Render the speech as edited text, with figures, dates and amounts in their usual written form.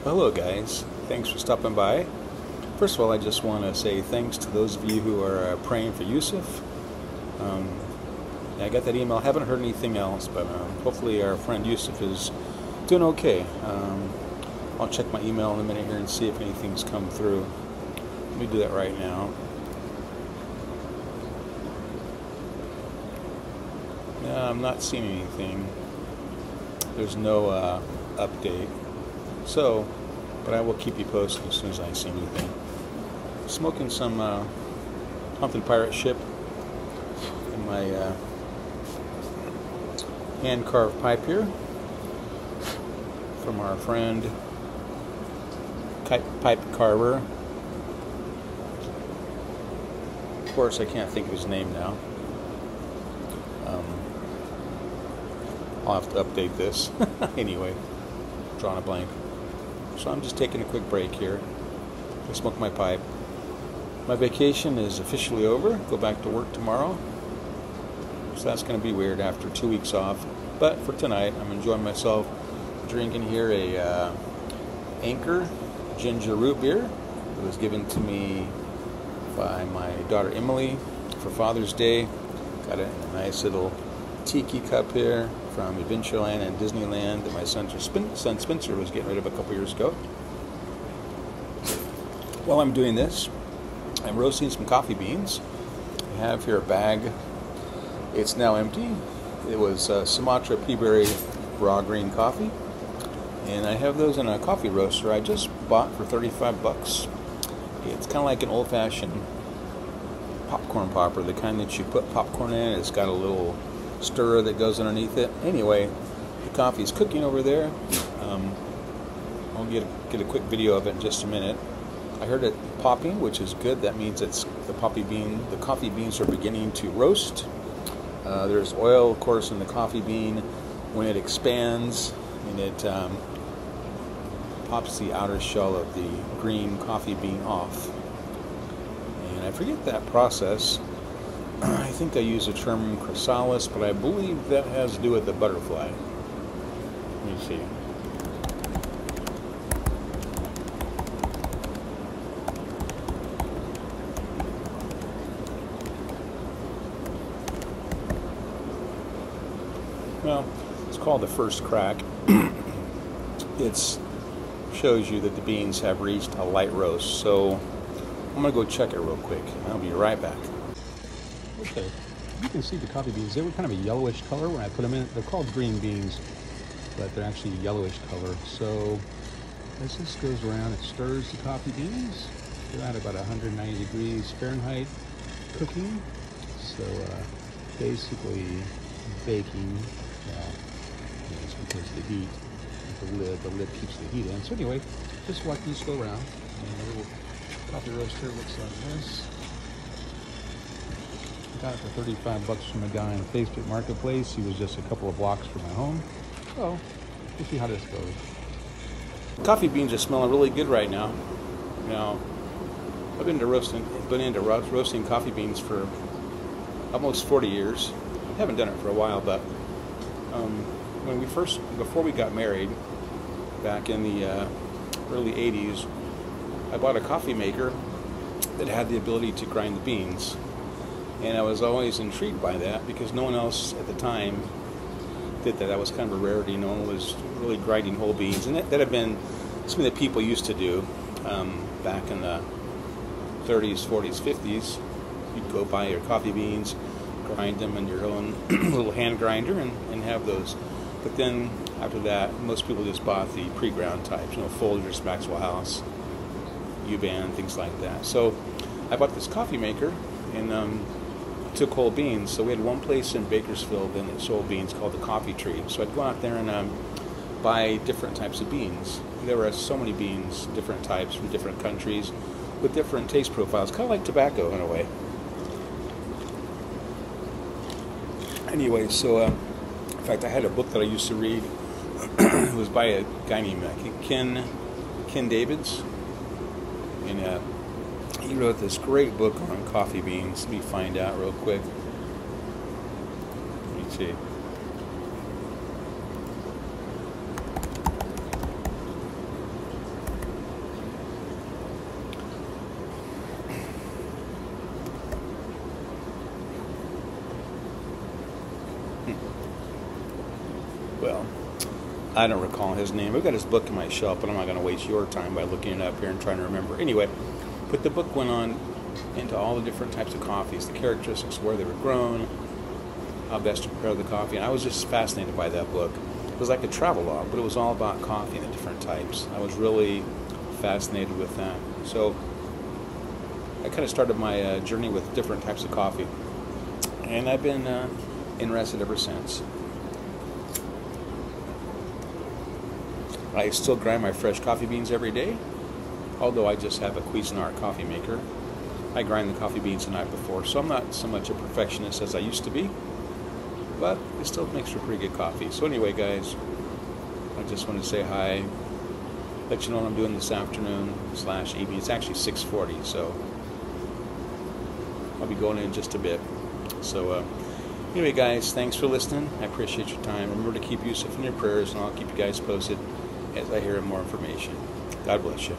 Hello guys, thanks for stopping by. First of all, I just want to say thanks to those of you who are praying for Yusuf. I got that email, haven't heard anything else, but hopefully our friend Yusuf is doing okay. I'll check my email in a minute here and see if anything's come through. Let me do that right now. No, I'm not seeing anything. There's no update. So, but I will keep you posted as soon as I see anything. Smoking some Humpton Pirate Ship in my hand-carved pipe here from our friend Pipe Carver. Of course, I can't think of his name now. I'll have to update this. Anyway, drawing a blank. So I'm just taking a quick break here to smoke my pipe. My vacation is officially over. Go back to work tomorrow. So that's going to be weird after 2 weeks off. But for tonight, I'm enjoying myself drinking here a Anchor ginger root beer. It was given to me by my daughter Emily for Father's Day. Got it in a nice little tiki cup here from Adventureland and Disneyland that my son Spencer was getting rid of a couple years ago. While I'm doing this, I'm roasting some coffee beans. I have here a bag. It's now empty. It was Sumatra Peaberry raw green coffee, and I have those in a coffee roaster I just bought for 35 bucks. It's kind of like an old-fashioned popcorn popper, the kind that you put popcorn in. It's got a little stirrer that goes underneath it. Anyway, the coffee is cooking over there. I'll get a quick video of it in just a minute. I heard it popping, which is good. That means it's the coffee beans are beginning to roast. There's oil, of course, in the coffee bean. When it expands and it pops the outer shell of the green coffee bean off. And I forget that process. I think I use the term chrysalis, but I believe that has to do with the butterfly. Let me see. Well, it's called the first crack. It shows you that the beans have reached a light roast. So I'm going to go check it real quick. I'll be right back. Okay, you can see the coffee beans. They were kind of a yellowish color when I put them in. They're called green beans, but they're actually yellowish color. So as this goes around, it stirs the coffee beans. They're at about 190 degrees Fahrenheit cooking. So basically baking. It's because the heat, the lid keeps the heat in. So anyway, just watch these go around. And a little coffee roaster looks like this. Got it for 35 bucks from a guy in Facebook Marketplace. He was just a couple of blocks from my home. So we'll see how this goes. Coffee beans are smelling really good right now. Now, I've been into roasting coffee beans for almost 40 years. I haven't done it for a while, but before we got married, back in the early 80s, I bought a coffee maker that had the ability to grind the beans. And I was always intrigued by that because no one else at the time did that. That was kind of a rarity. No one was really grinding whole beans. And that had been something that people used to do back in the 30s, 40s, 50s. You'd go buy your coffee beans, grind them in your own little hand grinder and have those. But then after that, most people just bought the pre-ground types, Folgers, Maxwell House, U-Ban, things like that. So I bought this coffee maker and took whole beans. So we had one place in Bakersfield that sold beans called the Coffee Tree. So I'd go out there and buy different types of beans. There were so many beans, different types from different countries with different taste profiles, kind of like tobacco in a way. Anyway, so in fact, I had a book that I used to read. It was by a guy named Ken Davids, and he wrote this great book on coffee beans. Let me find out real quick. Let me see. I don't recall his name. I've got his book in my shelf, but I'm not going to waste your time by looking it up here and trying to remember. Anyway, but the book went on into all the different types of coffees, the characteristics, where they were grown, how best to prepare the coffee, and I was just fascinated by that book. It was like a travel log, but it was all about coffee and the different types. I was really fascinated with that. So I kind of started my journey with different types of coffee, and I've been interested ever since. I still grind my fresh coffee beans every day, although I just have a Cuisinart coffee maker. I grind the coffee beans the night before, so I'm not so much a perfectionist as I used to be, but it still makes for pretty good coffee. So anyway, guys, I just want to say hi, let you know what I'm doing this afternoon/evening. It's actually 6:40, so I'll be going in just a bit. So anyway, guys, thanks for listening. I appreciate your time. Remember to keep Yusuf in your prayers, and I'll keep you guys posted as I hear more information. God bless you.